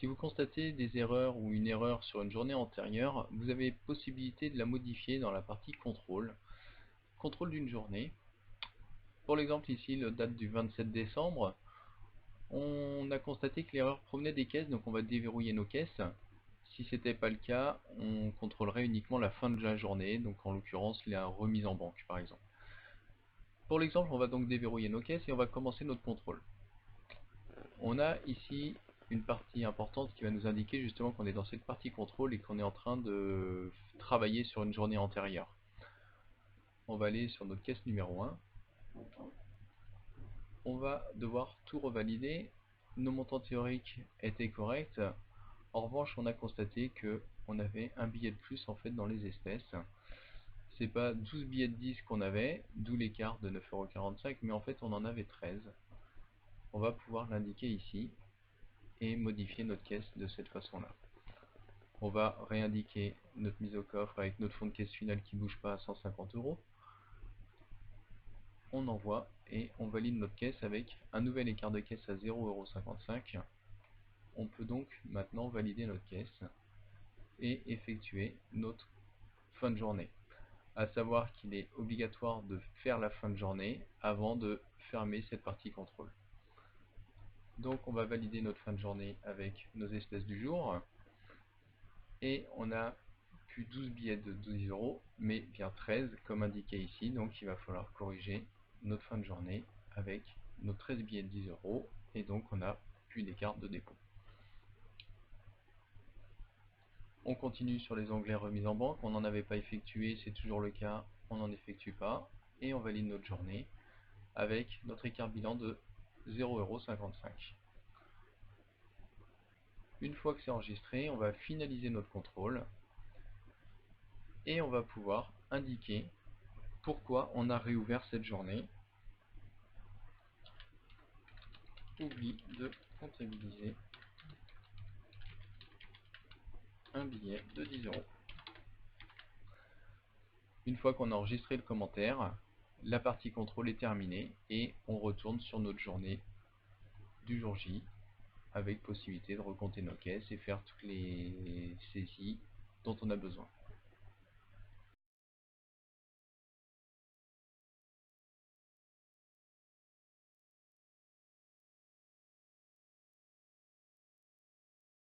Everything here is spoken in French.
Si vous constatez des erreurs ou une erreur sur une journée antérieure, vous avez possibilité de la modifier dans la partie contrôle. Contrôle d'une journée. Pour l'exemple ici, la date du 27 décembre, on a constaté que l'erreur provenait des caisses, donc on va déverrouiller nos caisses. Si ce n'était pas le cas, on contrôlerait uniquement la fin de la journée, donc en l'occurrence la remise en banque par exemple. Pour l'exemple, on va donc déverrouiller nos caisses et on va commencer notre contrôle. On a ici une partie importante qui va nous indiquer justement qu'on est dans cette partie contrôle et qu'on est en train de travailler sur une journée antérieure. On va aller sur notre caisse numéro 1. On va devoir tout revalider. Nos montants théoriques étaient corrects. En revanche, on a constaté que on avait un billet de plus en fait dans les espèces. C'est pas 12 billets de 10 qu'on avait, d'où l'écart de 9,45 €, mais en fait on en avait 13. On va pouvoir l'indiquer ici et modifier notre caisse de cette façon-là. On va réindiquer notre mise au coffre avec notre fond de caisse final qui ne bouge pas à 150 €. On envoie et on valide notre caisse avec un nouvel écart de caisse à 0,55 €. On peut donc maintenant valider notre caisse et effectuer notre fin de journée. À savoir qu'il est obligatoire de faire la fin de journée avant de fermer cette partie contrôle. Donc on va valider notre fin de journée avec nos espèces du jour. Et on a plus 12 billets de 10 €, mais bien 13 comme indiqué ici. Donc il va falloir corriger notre fin de journée avec nos 13 billets de 10 €. Et donc on n'a plus d'écart de dépôt. On continue sur les onglets remise en banque. On n'en avait pas effectué, c'est toujours le cas, on n'en effectue pas. Et on valide notre journée avec notre écart bilan de 0,55 €. Une fois que c'est enregistré, on va finaliser notre contrôle et on va pouvoir indiquer pourquoi on a réouvert cette journée. Oublie de comptabiliser un billet de 10 €. Une fois qu'on a enregistré le commentaire, la partie contrôle est terminée et on retourne sur notre journée du jour J avec possibilité de recompter nos caisses et faire toutes les saisies dont on a besoin.